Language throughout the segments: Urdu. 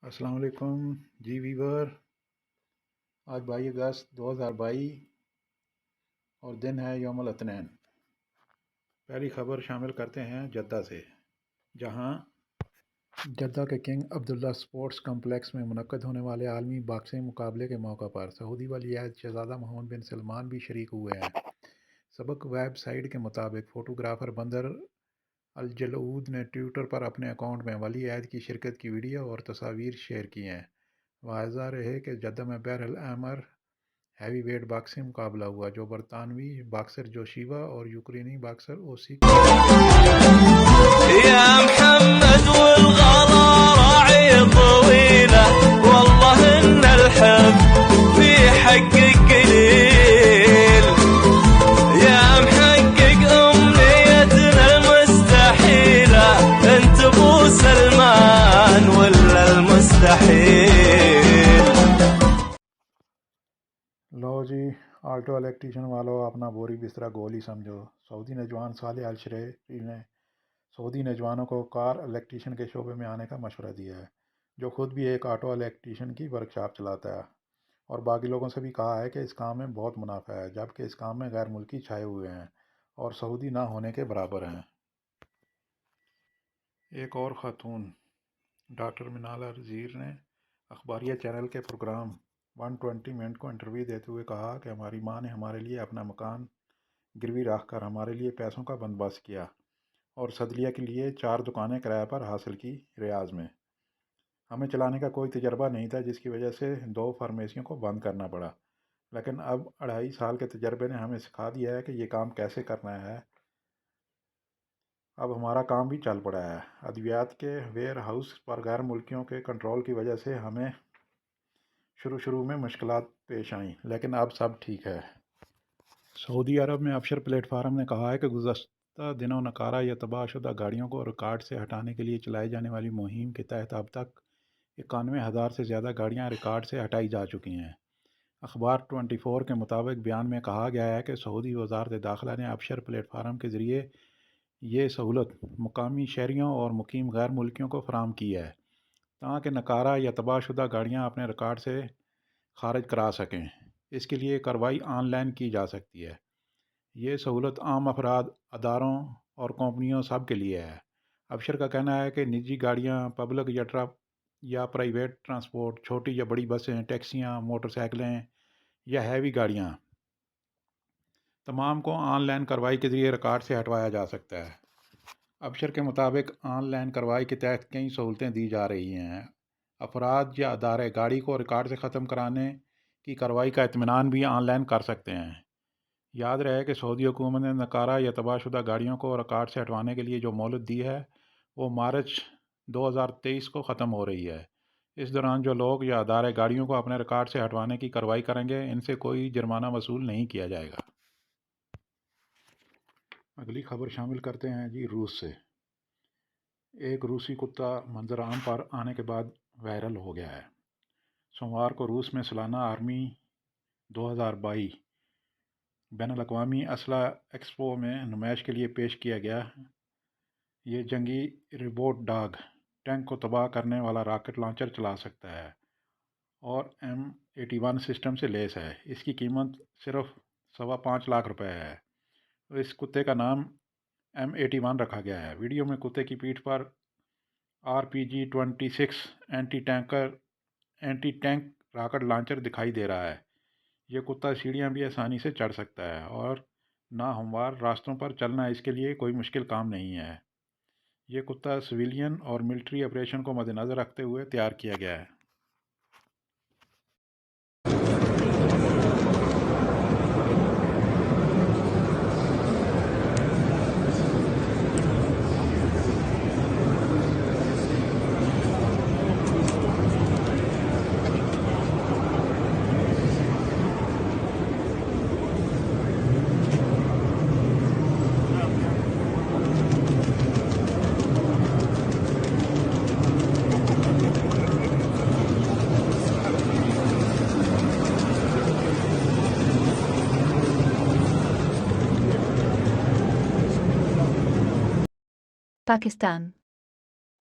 السلام علیکم جی ویور، آج 22 اگست 2022 اور دن ہے یوم الاثنین۔ پہلی خبر شامل کرتے ہیں جدہ سے، جہاں جدہ کے کنگ عبداللہ سپورٹس کمپلیکس میں منعقد ہونے والے عالمی باکسنگ مقابلے کے موقع پر سعودی ولی عہد شہزادہ محمد بن سلمان بھی شریک ہوئے ہیں۔ سبق ویب سائٹ کے مطابق فوٹوگرافر بندر الجلعود نے ٹویٹر پر اپنے اکاؤنٹ میں ولی عہد کی شرکت کی ویڈیو اور تصاویر شیئر کی ہیں۔ واضح رہے کہ جدہ میں بین الامر ہیوی ویٹ باکسنگ مقابلہ ہوا، جو برطانوی باکسر جوشیوا اور یوکرینی باکسر اوسیک کے درمیان منعقد ہوا۔ يا محمد والغلا راعي طويلة، والله إن الحب في حقك قليل، يا محقق أمنيتنا المستحيلة، أنت أبو سلمان ولا المستحيل. لو جی آلٹو الیکٹریشین والو، اپنا بوری بسترا گول ہی سمجھو۔ سعودی نوجوان صالح الشریری نے سعودی نوجوانوں کو کار الیکٹریشین کے شعبے میں آنے کا مشورہ دیا ہے، جو خود بھی ایک آٹو الیکٹریشین کی ورکشاپ چلاتا ہے، اور باقی لوگوں سے بھی کہا ہے کہ اس کام میں بہت منافع ہے، جبکہ اس کام میں غیر ملکی چھائے ہوئے ہیں اور سعودی نہ ہونے کے برابر ہیں۔ ایک اور خاتون، ڈاکٹر منال الرزیر نے اخباریہ چینل کے پروگرام 120 منٹ کو انٹرویو دیتے ہوئے کہا کہ ہماری ماں نے ہمارے لیے اپنا مکان گروی رکھ کر ہمارے لیے پیسوں کا بندوبست کیا اور صدلیہ کے لیے 4 دکانیں کرایہ پر حاصل کی ریاض میں۔ ہمیں چلانے کا کوئی تجربہ نہیں تھا، جس کی وجہ سے 2 فارمیسیوں کو بند کرنا پڑا، لیکن اب 2.5 سال کے تجربے نے ہمیں سکھا دیا ہے کہ یہ کام کیسے کرنا ہے۔ اب ہمارا کام بھی چل پڑا ہے۔ ادویات کے ویئر ہاؤس پر غیر ملکیوں کے کنٹرول کی وجہ سے ہمیں شروع میں مشکلات پیش آئیں، لیکن اب سب ٹھیک ہے۔ سعودی عرب میں ابشر پلیٹ فارم نے کہا ہے کہ گزشتہ دنوں نقارہ یا تباہ شدہ گاڑیوں کو ریکارڈ سے ہٹانے کے لیے چلائی جانے والی مہم کے تحت اب تک 91,000 سے زیادہ گاڑیاں ریکارڈ سے ہٹائی جا چکی ہیں۔ اخبار 24 کے مطابق بیان میں کہا گیا ہے کہ سعودی وزارت داخلہ نے ابشر پلیٹ فارم کے ذریعے یہ سہولت مقامی شہریوں اور مقیم غیر ملکیوں کو فراہم کی ہے، تاکہ نقارہ یا تباہ شدہ گاڑیاں اپنے ریکارڈ سے خارج کرا سکیں۔ اس کے لیے کارروائی آن لائن کی جا سکتی ہے۔ یہ سہولت عام افراد، اداروں اور کمپنیوں سب کے لیے ہے۔ ابشر کا کہنا ہے کہ نجی گاڑیاں، پبلک یا پرائیویٹ ٹرانسپورٹ، چھوٹی یا بڑی بسیں، ٹیکسیاں، موٹر سائیکلیں یا ہیوی گاڑیاں، تمام کو آن لائن کارروائی کے ذریعے ریکارڈ سے ہٹوایا جا سکتا ہے۔ ابشر کے مطابق آن لائن کارروائی کے تحت کئی سہولتیں دی جا رہی ہیں۔ افراد یا ادارے گاڑی کو ریکارڈ سے ختم کرانے کی کارروائی کا اطمینان بھی آن لائن کر سکتے ہیں۔ یاد رہے کہ سعودی حکومت نے نقارہ یا تباہ شدہ گاڑیوں کو ریکارڈ سے ہٹوانے کے لیے جو مہلت دی ہے وہ مارچ 2023 کو ختم ہو رہی ہے۔ اس دوران جو لوگ یا ادارے گاڑیوں کو اپنے ریکارڈ سے ہٹوانے کی کارروائی کریں گے، ان سے کوئی جرمانہ وصول نہیں کیا جائے گا۔ اگلی خبر شامل کرتے ہیں جی روس سے۔ ایک روسی کتا منظر عام پر آنے کے بعد وائرل ہو گیا ہے۔ سوموار کو روس میں سالانہ آرمی 2022 بین الاقوامی اسلحہ ایکسپو میں نمائش کے لیے پیش کیا گیا یہ جنگی روبوٹ ڈاگ ٹینک کو تباہ کرنے والا راکٹ لانچر چلا سکتا ہے اور M81 سسٹم سے لیس ہے۔ اس کی قیمت صرف 5.25 لاکھ روپے ہے۔ اس کتے کا نام M81 رکھا گیا ہے۔ ویڈیو میں کتے کی پیٹھ پر RPG-26 anti tank rocket launcher دکھائی دے رہا ہے۔ یہ کتا سیڑھیاں بھی آسانی سے چڑھ سکتا ہے اور ناہموار راستوں پر چلنا اس کے لیے کوئی مشکل کام نہیں ہے۔ یہ کتا سویلین اور ملٹری آپریشن کو مد نظر رکھتے ہوئے تیار کیا گیا ہے۔ Pakistan.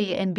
ANB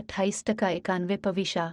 28.91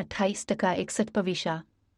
28.61